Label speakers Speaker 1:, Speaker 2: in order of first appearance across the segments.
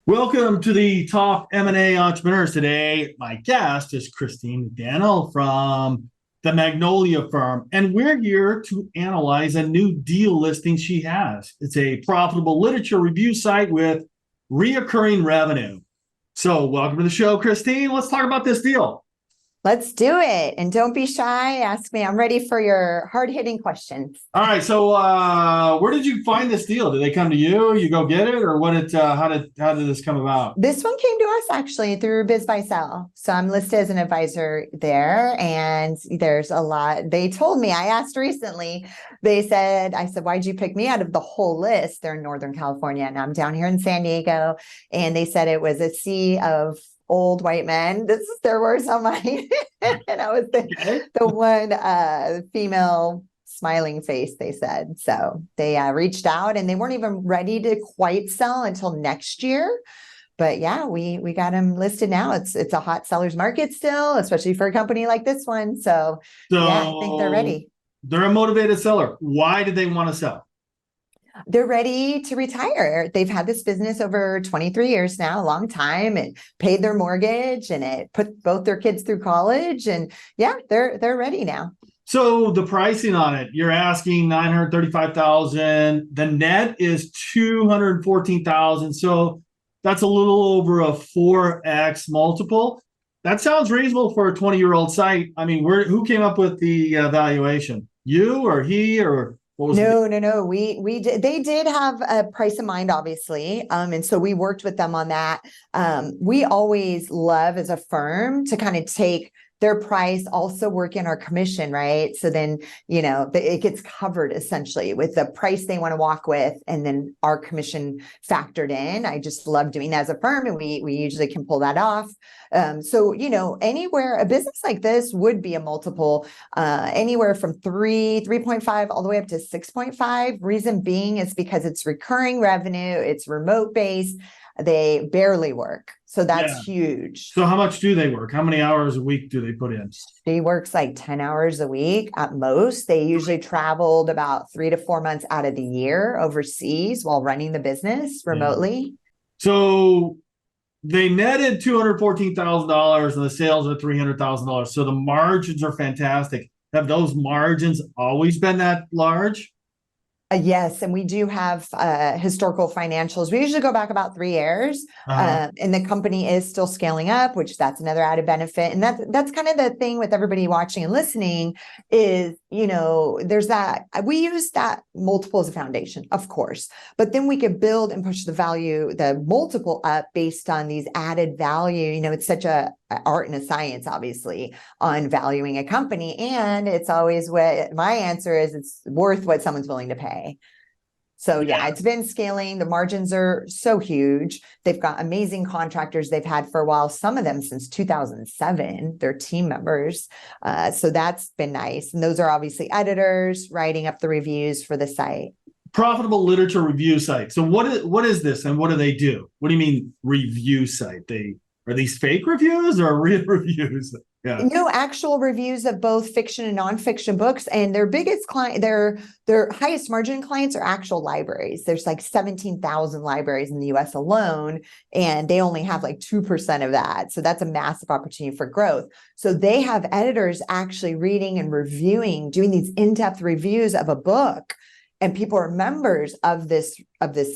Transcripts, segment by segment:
Speaker 1: Welcome to the Top M&A Entrepreneurs. Today, my guest is Christine McDaniel from the Magnolia Firm, and we're here to analyze a new deal listing she has. It's a profitable literature review site with reoccurring revenue. So welcome to the show, Christine. Let's talk about this deal.
Speaker 2: Let's do it. And don't be shy. Ask me. I'm ready for your hard-hitting questions.
Speaker 1: All right. So where did you find this deal? Did they come to you? You go get it? Or how did this come about?
Speaker 2: This one came to us actually through Biz by Sell. So I'm listed as an advisor there, and there's a lot. They told me, I asked recently, I said, why'd you pick me out of the whole list? They're in Northern California and I'm down here in San Diego. And they said it was a sea of old white men. This is their words on mine. And I was the one female smiling face, they said. So they reached out, and they weren't even ready to quite sell until next year. But yeah, we got them listed now. It's a hot seller's market still, especially for a company like this one. So yeah, I think they're ready.
Speaker 1: They're a motivated seller. Why did they want to sell?
Speaker 2: They're ready to retire. They've had this business over 23 years now, a long time, and paid their mortgage, and it put both their kids through college. And yeah, they're ready now.
Speaker 1: So the pricing on it, you're asking $935,000. The net is $214,000. So that's a little over a 4x multiple. That sounds reasonable for a 20-year-old site. I mean, who came up with the valuation? You or he or?
Speaker 2: No. We did. They did have a price in mind, obviously. And so we worked with them on that. We always love as a firm to kind of take their price, also work in our commission, right? So then, it gets covered essentially with the price they want to walk with, and then our commission factored in. I just love doing that as a firm, and we usually can pull that off. So, anywhere a business like this would be a multiple, anywhere from 3.5 all the way up to 6.5. Reason being is because it's recurring revenue, it's remote based, they barely work. So that's huge.
Speaker 1: So how much do they work? How many hours a week do they put in?
Speaker 2: She works like 10 hours a week at most. They usually traveled about 3 to 4 months out of the year overseas while running the business remotely.
Speaker 1: So they netted $214,000 and the sales are $300,000. So the margins are fantastic. Have those margins always been that large?
Speaker 2: Yes, and we do have historical financials. We usually go back about 3 years, and the company is still scaling up, which that's another added benefit. And that's kind of the thing with everybody watching and listening is, there's that. We use that multiple as a foundation, of course, but then we could build and push the multiple up based on these added value. It's such a art and a science, obviously, on valuing a company. And it's always what my answer is, it's worth what someone's willing to pay. So yeah, it's been scaling. The margins are so huge. They've got amazing contractors they've had for a while, some of them since 2007, they're team members. So that's been nice. And those are obviously editors writing up the reviews for the site.
Speaker 1: Profitable literature review site. So what is this and what do they do? What do you mean review site? Are these fake reviews or real reviews? Yeah.
Speaker 2: No, actual reviews of both fiction and nonfiction books. And their biggest client, their highest margin clients are actual libraries. There's like 17,000 libraries in the US alone, and they only have like 2% of that. So that's a massive opportunity for growth. So they have editors actually reading and reviewing, doing these in-depth reviews of a book. And people are members of this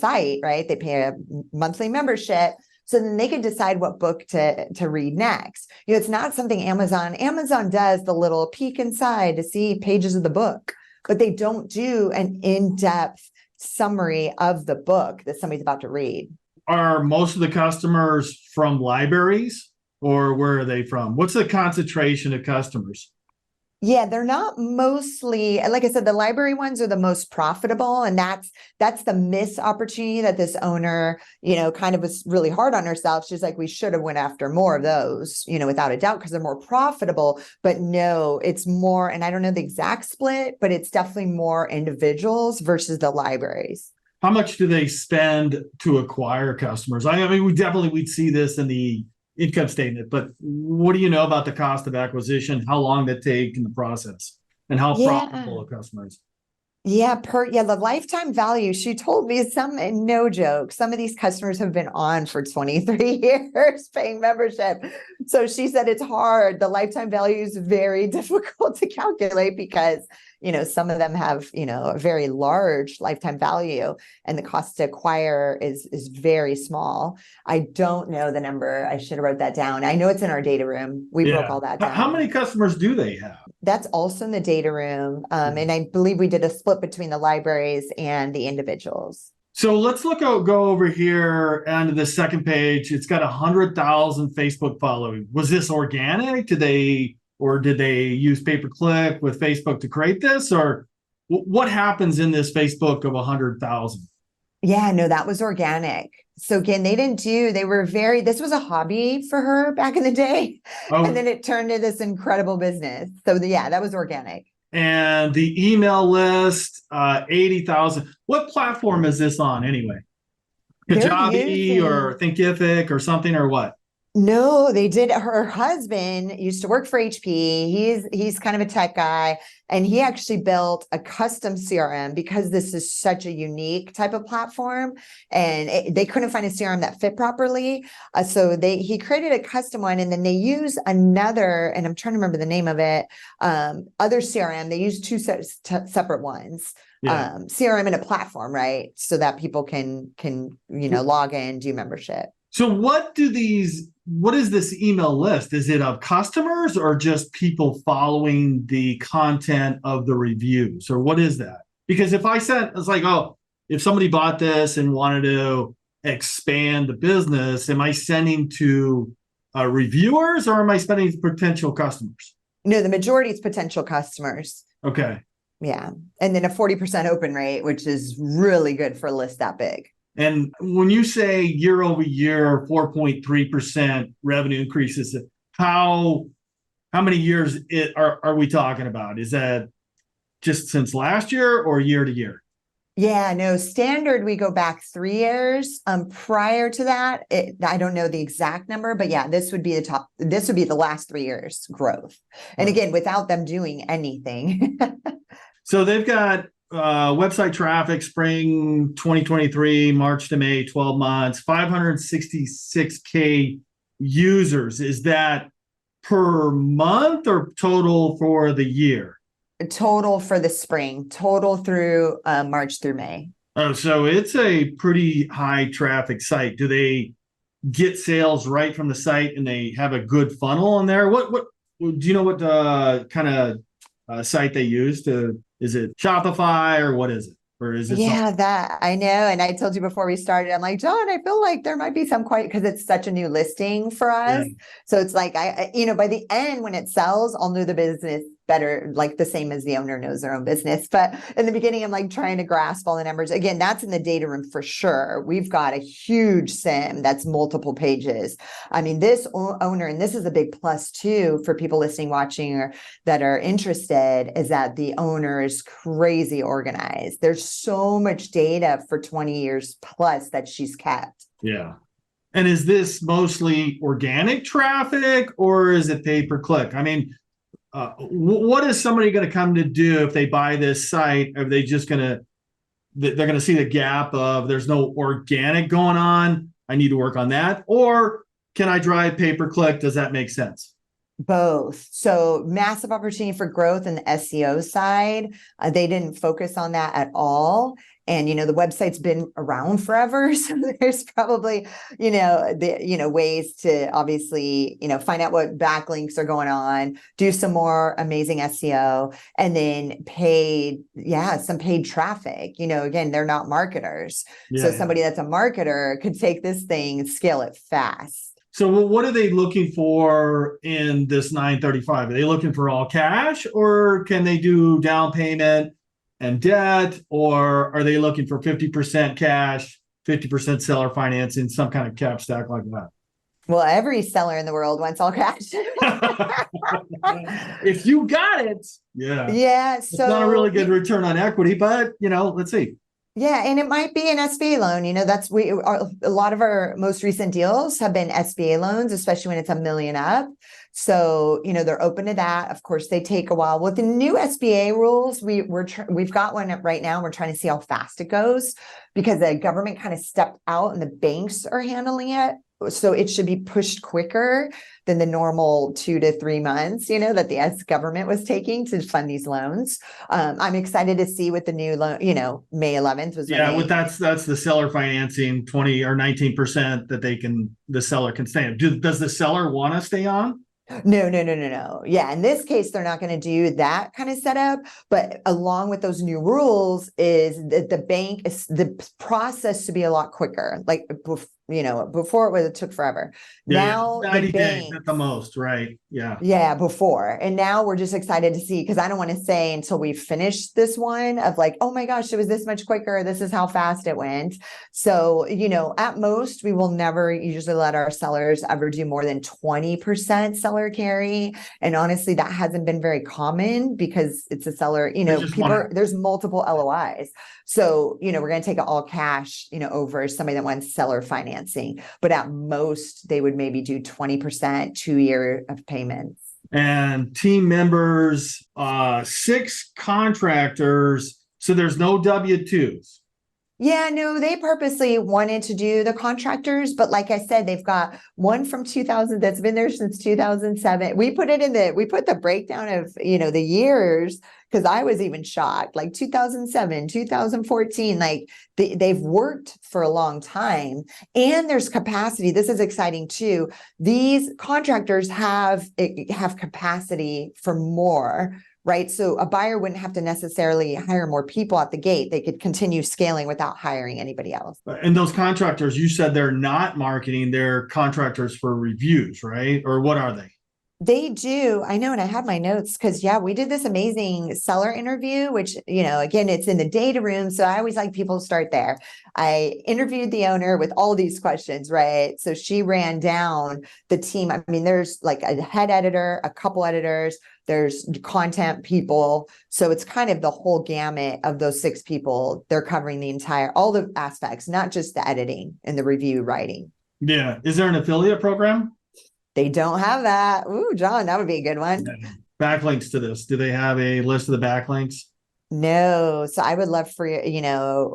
Speaker 2: site, right? They pay a monthly membership. So then they can decide what book to read next. It's not something Amazon does the little peek inside to see pages of the book, but they don't do an in-depth summary of the book that somebody's about to read.
Speaker 1: Are most of the customers from libraries, or where are they from? What's the concentration of customers?
Speaker 2: Yeah, they're not mostly, like I said, the library ones are the most profitable. And that's the missed opportunity that this owner, kind of was really hard on herself. She's like, we should have went after more of those, without a doubt, because they're more profitable. But no, it's more, and I don't know the exact split, but it's definitely more individuals versus the libraries.
Speaker 1: How much do they spend to acquire customers? I mean, we'd see this in the income statement, but what do you know about the cost of acquisition, how long that take in the process, and how profitable are customers?
Speaker 2: Yeah, the lifetime value. She told me no joke, some of these customers have been on for 23 years paying membership. So she said it's hard. The lifetime value is very difficult to calculate because, some of them have, a very large lifetime value and the cost to acquire is very small. I don't know the number. I should have wrote that down. I know it's in our data room. We broke all that down.
Speaker 1: How many customers do they have?
Speaker 2: That's also in the data room. And I believe we did a split between the libraries and the individuals.
Speaker 1: So let's go over here onto the second page. It's got 100,000 Facebook following. Was this organic? Did they use pay-per-click with Facebook to create this? Or what happens in this Facebook of 100,000?
Speaker 2: Yeah, no, that was organic. So again, this was a hobby for her back in the day.
Speaker 1: Oh.
Speaker 2: And then it turned into this incredible business. So that was organic.
Speaker 1: And the email list, 80,000. What platform is this on anyway? Kajabi or Thinkific or something or what?
Speaker 2: No, they did. Her husband used to work for HP. He's kind of a tech guy, and he actually built a custom CRM because this is such a unique type of platform, and they couldn't find a CRM that fit properly. So he created a custom one, and then they use another, and I'm trying to remember the name of it, other CRM. They use two separate ones.
Speaker 1: Yeah.
Speaker 2: CRM and a platform, right? So that people can log in, do membership.
Speaker 1: So what is this email list? Is it of customers or just people following the content of the reviews? Or what is that? Because if somebody bought this and wanted to expand the business, am I sending to reviewers or am I sending to potential customers?
Speaker 2: No, the majority is potential customers.
Speaker 1: Okay.
Speaker 2: Yeah. And then a 40% open rate, which is really good for a list that big.
Speaker 1: And when you say year over year, 4.3% revenue increases, how many years are we talking about? Is that just since last year or year to year?
Speaker 2: Yeah, no, standard, we go back 3 years. Prior to that, I don't know the exact number, but yeah, this would be the last 3 years growth. And again, without them doing anything.
Speaker 1: So they've got website traffic, spring 2023, March to May, 12 months, 566K users. Is that per month or total for the year?
Speaker 2: Total for the spring, total through March through May.
Speaker 1: Oh, so it's a pretty high traffic site. Do they get sales right from the site and they have a good funnel in there? What do you know what kind of site they use is it Shopify or what is it? Or is it
Speaker 2: that I know. And I told you before we started, I'm like, John, I feel like there might be some because it's such a new listing for us. Yeah. So it's like, by the end when it sells, I'll know the business better, like the same as the owner knows their own business. But in the beginning, I'm like trying to grasp all the numbers. Again, that's in the data room for sure. We've got a huge SIM that's multiple pages. I mean, this owner, and this is a big plus too for people listening, watching, or that are interested, is that the owner is crazy organized. There's so much data for 20 years plus that she's kept.
Speaker 1: Yeah. And is this mostly organic traffic or is it pay-per-click? I mean, what is somebody going to come to do if they buy this site? Are they just they're going to see the gap of there's no organic going on? I need to work on that. Or can I drive pay-per-click? Does that make sense?
Speaker 2: Both. So massive opportunity for growth in the SEO side. They didn't focus on that at all. And, the website's been around forever. So there's probably, ways to obviously, find out what backlinks are going on, do some more amazing SEO, and then some paid traffic. Again, they're not marketers. Yeah, so somebody that's a marketer could take this thing and scale it fast.
Speaker 1: So what are they looking for in this 935? Are they looking for all cash or can they do down payment and debt, or are they looking for 50% cash, 50% seller financing, some kind of cap stack like that?
Speaker 2: Well, every seller in the world wants all cash.
Speaker 1: If you got it, yeah.
Speaker 2: Yeah. So
Speaker 1: it's not a really good return on equity, but let's see.
Speaker 2: Yeah, and it might be an SBA loan. That's a lot of our most recent deals have been SBA loans, especially when it's a million up. So, they're open to that. Of course, they take a while. With the new SBA rules, we've got one right now. We're trying to see how fast it goes because the government kind of stepped out and the banks are handling it. So it should be pushed quicker than the normal 2 to 3 months, that the US government was taking to fund these loans. I'm excited to see what the new loan, May 11th was.
Speaker 1: Yeah, that's the seller financing 20 or 19% that the seller can stay on. Does the seller want to stay on?
Speaker 2: No. Yeah, in this case, they're not going to do that kind of setup. But along with those new rules is that the bank is the process to be a lot quicker. Like, before it took forever. Now
Speaker 1: 90 days at the most, right?
Speaker 2: Yeah, before. And now we're just excited to see, because I don't want to say until we finish this one of like, oh my gosh, it was this much quicker. This is how fast it went. So, at most, we will never usually let our sellers ever do more than 20% seller carry. And honestly, that hasn't been very common because it's a seller, there's multiple LOIs. So, we're going to take it all cash, over somebody that wants seller financing. But at most, they would maybe do 20%, 2 year of payments.
Speaker 1: And team members, 6 contractors. So there's no W-2s.
Speaker 2: Yeah, no, they purposely wanted to do the contractors, but like I said, they've got one from 2000 that's been there since 2007. We put the breakdown of, the years, because I was even shocked, like 2007, 2014, like they've worked for a long time, and there's capacity. This is exciting too. These contractors have capacity for more. Right. So a buyer wouldn't have to necessarily hire more people at the gate. They could continue scaling without hiring anybody else.
Speaker 1: And those contractors, you said they're not marketing, they're contractors for reviews, right? Or what are they?
Speaker 2: They do. I know. And I have my notes because, we did this amazing seller interview, which, again, it's in the data room. So I always like people to start there. I interviewed the owner with all these questions, right? So she ran down the team. I mean, there's like a head editor, a couple editors, there's content people. So it's kind of the whole gamut of those 6 people. They're covering all the aspects, not just the editing and the review writing.
Speaker 1: Yeah. Is there an affiliate program?
Speaker 2: They don't have that. Ooh, John, that would be a good one.
Speaker 1: Backlinks to this. Do they have a list of the backlinks?
Speaker 2: No. So I would love for you,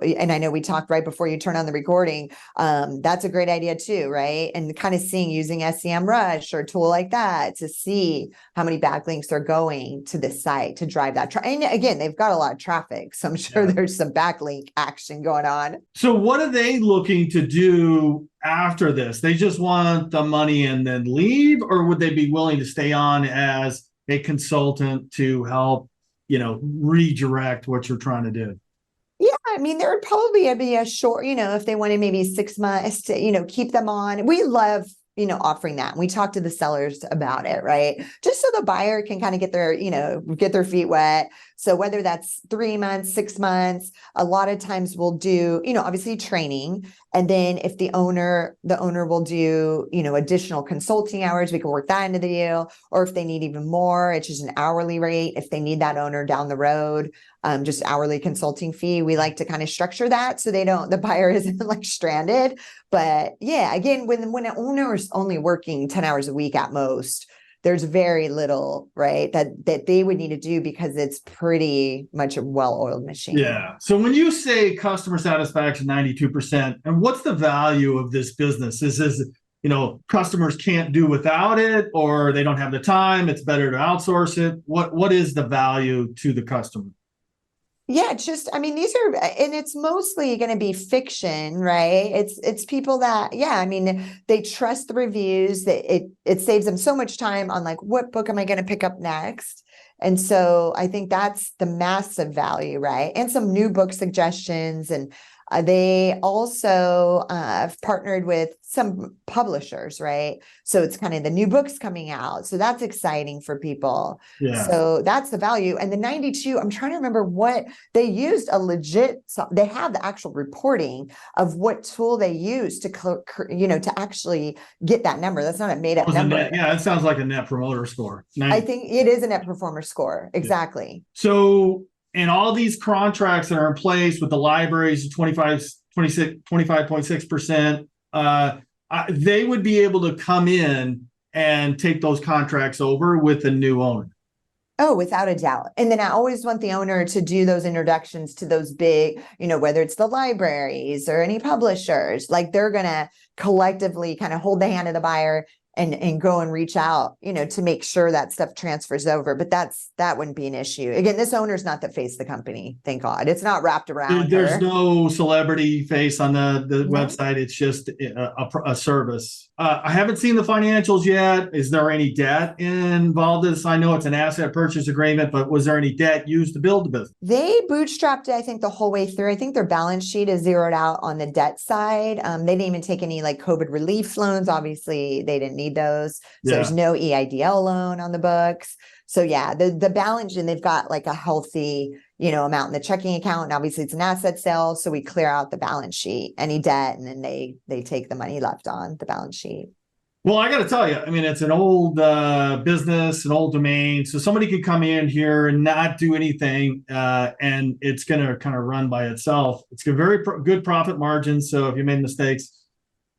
Speaker 2: and I know we talked right before you turn on the recording. That's a great idea too, right? And kind of using SEMrush or a tool like that to see how many backlinks are going to this site to drive that. And again, they've got a lot of traffic, so I'm sure there's some backlink action going on.
Speaker 1: So what are they looking to do after this? They just want the money and then leave, or would they be willing to stay on as a consultant to help redirect what you're trying to do?
Speaker 2: Yeah, I mean, there would probably be a short, if they wanted maybe 6 months to, keep them on. We love, offering that. And we talk to the sellers about it, right? Just so the buyer can kind of get their feet wet. So whether that's 3 months, 6 months, a lot of times we'll do, obviously training. And then if the owner will do, additional consulting hours, we can work that into the deal. Or if they need even more, it's just an hourly rate. If they need that owner down the road, just hourly consulting fee. We like to kind of structure that so the buyer isn't like stranded. But yeah, again, when an owner is only working 10 hours a week at most, there's very little, right, that they would need to do because it's pretty much a well-oiled machine.
Speaker 1: Yeah. So when you say customer satisfaction 92%, and what's the value of this business? Is this, customers can't do without it, or they don't have the time, it's better to outsource it? What is the value to the customer?
Speaker 2: Yeah, these are, and it's mostly going to be fiction, right? It's people that, they trust the reviews, that it saves them so much time on like, what book am I going to pick up next? And so I think that's the massive value, right? And some new book suggestions. And they also have partnered with some publishers, right? So it's kind of the new books coming out. So that's exciting for people.
Speaker 1: Yeah.
Speaker 2: So that's the value. And the 92, I'm trying to remember what they used they have the actual reporting of what tool they used to actually get that number. That's not a made up number.
Speaker 1: It sounds like a net promoter score.
Speaker 2: I think it is a net performer score. Exactly.
Speaker 1: So And all these contracts that are in place with the libraries, 25.6%, they would be able to come in and take those contracts over with a new owner.
Speaker 2: Oh, without a doubt. And then I always want the owner to do those introductions to those big, whether it's the libraries or any publishers, like they're going to collectively kind of hold the hand of the buyer and go and reach out, to make sure that stuff transfers over. But that wouldn't be an issue. Again, this owner's not the face of the company. Thank God. It's not wrapped around
Speaker 1: There's
Speaker 2: her.
Speaker 1: no celebrity face on the
Speaker 2: No.
Speaker 1: website. It's just a service. I haven't seen the financials yet. Is there any debt involved in this? I know it's an asset purchase agreement, but was there any debt used to build the business?
Speaker 2: They bootstrapped it, I think, the whole way through. I think their balance sheet is zeroed out on the debt side. They didn't even take any like COVID relief loans. Obviously, they didn't need those. So there's no EIDL loan on the books. So yeah, the balance, and they've got like a healthy, amount in the checking account. And obviously it's an asset sale. So we clear out the balance sheet, any debt, and then they take the money left on the balance sheet.
Speaker 1: Well, I got to tell you, I mean, it's an old business, an old domain. So somebody could come in here and not do anything, and it's going to kind of run by itself. It's got very good profit margins. So if you made mistakes,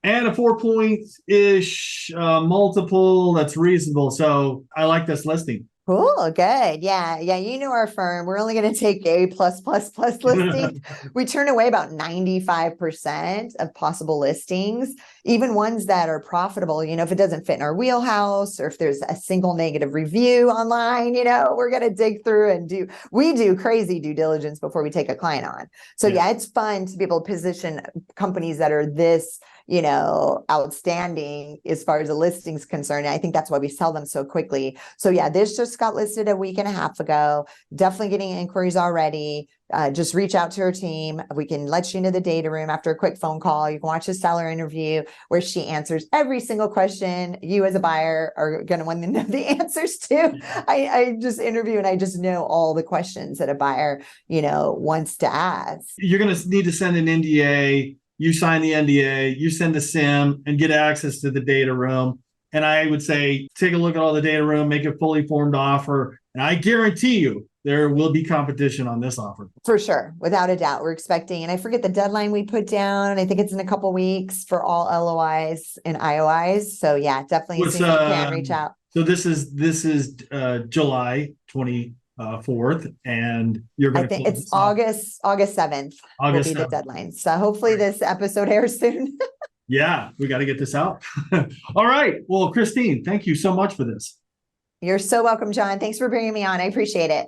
Speaker 1: and a 4-point-ish multiple, that's reasonable. So I like this listing.
Speaker 2: Cool. Good. Yeah. Yeah. Our firm, we're only going to take A+++ listings. We turn away about 95% of possible listings, even ones that are profitable. If it doesn't fit in our wheelhouse, or if there's a single negative review online, we're going to dig through and we do crazy due diligence before we take a client on. So yeah, it's fun to be able to position companies that are this, outstanding as far as the listings concerned. And I think that's why we sell them so quickly. So yeah, this just got listed a week and a half ago. Definitely getting inquiries already. Just reach out to her team. We can let you into the data room after a quick phone call. You can watch a seller interview where she answers every single question you as a buyer are going to want to know the answers to. I just interview and I just know all the questions that a buyer, wants to ask.
Speaker 1: You're going to need to send an NDA. You sign the NDA, you send the SIM and get access to the data room. And I would say, take a look at all the data room, make a fully formed offer. And I guarantee you there will be competition on this offer.
Speaker 2: For sure. Without a doubt. We're expecting, and I forget the deadline we put down. I think it's in a couple weeks for all LOIs and IOIs. So yeah, definitely as soon as you can reach out.
Speaker 1: So this is July 24th, and you're going to.
Speaker 2: I think it's August 7th. Will be the deadline. So hopefully this episode airs soon.
Speaker 1: Yeah, we got to get this out. All right. Well, Christine, thank you so much for this.
Speaker 2: You're so welcome, John. Thanks for bringing me on. I appreciate it.